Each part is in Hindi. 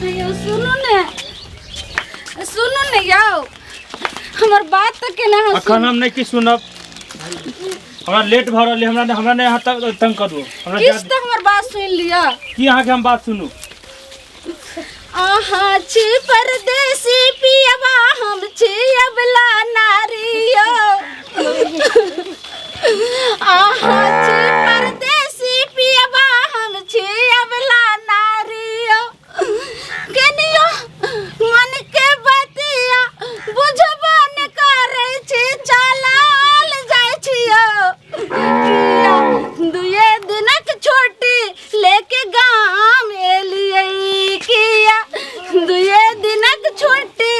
अयो सुनो ने याओ हमर बात तक के ना अखन हम नहीं कि सुनब हमरा लेट भ रहल हमरा ने यहाँ तक तंग करू हमरा किस तो हमर बात सुन लिया की यहाँ के हम बात सुनू आहा छी परदेसी पियवा हम छी अबला नारियो आहा छी परदेसी पियवा हम छी अबला नारियो केनियो मन के बतिया बुझबा न करे छी चलाल जाय छियो किया दुए दिनक छोटी लेके गाम एलियै किया दुए दिनक छोटी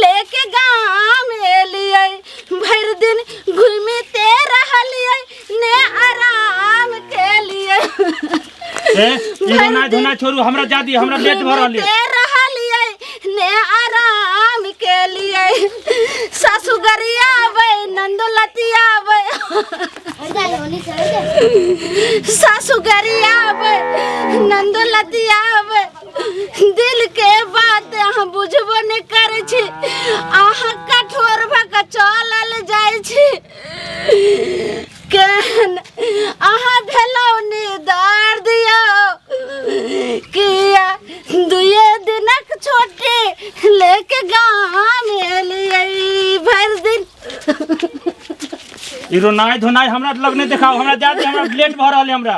लेके गाम एलियै भर दिन घूमते रहलियै ने आराम केलियै ए रोना धोना छोड़ू हमरा जादी हमरा लेट भ रहल रहलियै ने आराम केलियै सासुगरिया आबै नंदोलतिया आबै सासुगरिया आबै नंदोलतिया आबै दिल के बात अहाँ बुझबो नहीं करे छी अहाँ कठोर भक चलल जाय छी केहन अहाँ भेलौ निदार दियो किया दुए दिनक छोटे लेके गाम एलियै भर दिन ई रोनाई धोनाई हमरा लग नहीं देखाओ हमरा जादी हमरा लेट भ रहल हमरा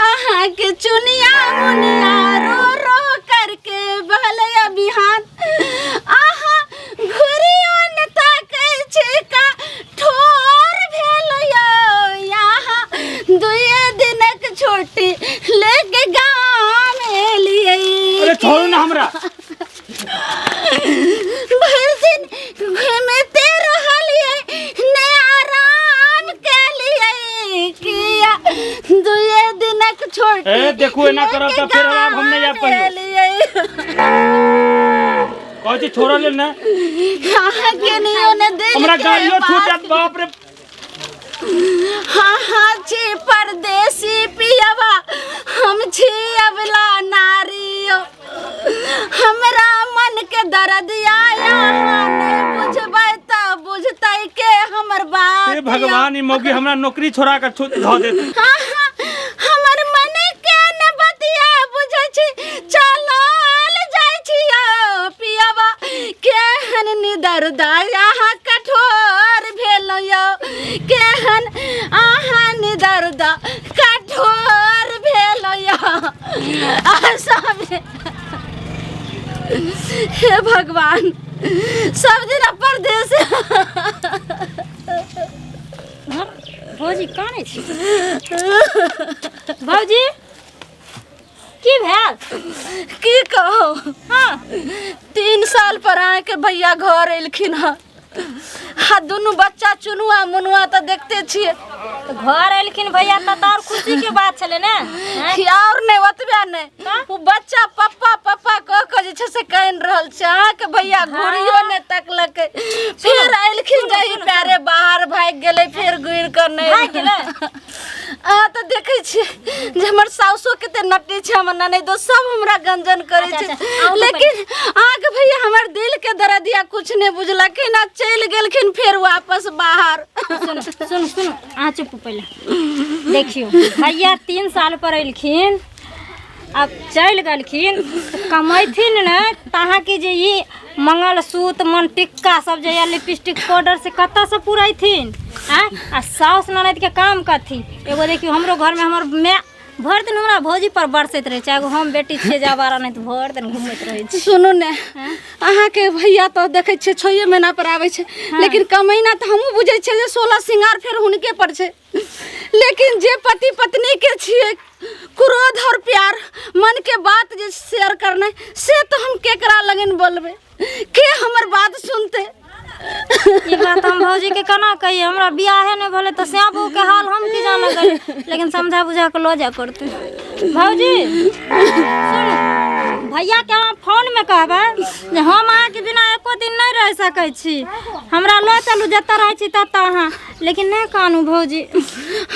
अहाँ के चुनिया मुनिया रो रो करके बहलैया बिहान अहाँ घुरियो न ताकै छी का ठोर भेलैया यहाँ दुए दिनक छोटी लेके गाम एलियै अरे छोड़ू ना हमरा भर दिन घूमते रहलियै ने आराम केलियै किया दुए दिनक छोटी ए देखू एना करब त फिर हम नहीं जा पाइब कहै छी छोड़ ले ना हां के नहीं ओने दे हमरा गाड़ियो छूट जात बाप रे हां छी परदेसी पियवा हम छी अबला नारियो हमरा मन के दर्द आया ने बुझबै त बुझतै के हमर बात हे भगवान ई मौगी हमरा नौकरी छोड़ा के ध देत हमर मन के न बतिया बुझै छी चलल जाय छियो पियवा केहन निदर्दा यहाँ कठोर भेलयो केहन आहा निदर्दा कठोर भेलयो हे भगवान सब दिन परदेश भौजी काने छी भौजी की भेल की कहो हाँ 3 साल पर आए के भैया घर एलखिन ह दोनों बच्चा चुनुआ मुनुआ तो देखते छिए घर एलखिन भैया त और खुशी के बात छले ने और नहीं ओतबे नहीं वो बच्चा पप्पा पप्पा कह के जे से कहन रहल छ के भैया घुरियो ने तकलक फिर एलखिन जही पैरे बाहर भाग गेले फिर गुइर कर नहीं भाग गेले तो देखे छी जे हमर साउसो केते नटी छ हमर ननैदो सब हमरा गंजन करे छ लेकिन आग भैया हमर दिल के दर्दिया कुछ नहीं बुझलखिन आ चल गेलखिन फिर वापस बाहर सुन सुन सुन आ चुप पहले देखियो भैया 3 साल पर एलखिन अब चल गलखिन कमैथिन न तहाँ के जे ई मंगलसूत्र मन टिक्का सब जे लिपस्टिक पाउडर से कत्ता से पुरैथिन आ साउस ननद के काम कथी एगो देखियो हमरो घर में हमर मैं भर दिन हमरा भौजी पर बरसैत रहे चाहे हम बेटी छे जाबारा नहीं तो भर दिन घुमैत रहे छी सुनो ने अहाँ के भैया तो देखे छे 6 महीना पर आवे छे लेकिन कमैना तो हमहू बुझे छे जे 16 सिंगार फिर हुनके पर छे लेकिन जे पति पत्नी के छिए क्रोध और प्यार मन के बात जे शेयर करना से तो हम केकरा लगन बोलबे के हमर बात सुनते ये बात हम भौजी के कना कहिए हमरा बियाहे नहीं भले तो श्याबू के हाल हम की जाना करी लेकिन समझा बुझा के लो जा करते भौजी सुन भैया के हम फोन में कहबै जे हम अहाँके बिना एको दिन नहीं रह सकै छी, हमरा लो चलू जतऽ रहै छी ततऽ अहाँ, लेकिन नहीं कानू भौजी।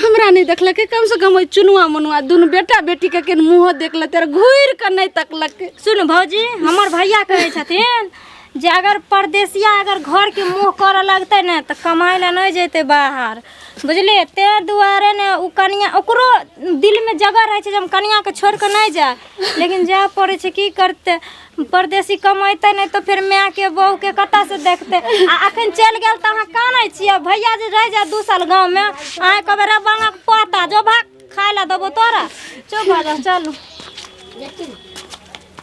हमरा नहीं देखलकै, कम से कम ओइ चुनुआ मनुआ दुनू बेटा बेटी के मुँह देखल तेरा घूर के नहीं तकलकै। सुन भौजी, हमर भैया कहै छथिन जे अगर परदेसिया अगर घर के मुँह करऽ लगतै ने तऽ कमाइ लए नहीं जेतै बाहर, बुझलिए। ते दुआरे ने उ कनिया ओकरो दिल में जगह रहे छै जे हम कनिया के छोड़ के नहीं जाए, लेकिन जाए पड़े छै, की करते। परदेसी कमेतै नहीं तो फिर माय के बहू के कतऽ से देखतै। आ अखन चलि गेल तऽ अहाँ कानै छियै। भैया जे रह जाए 2 साल गाँव में, अहाँ कहबै रे बांगक पोता जो भाग खाय ला देबो तोरा, चुप भऽ जा, चलू।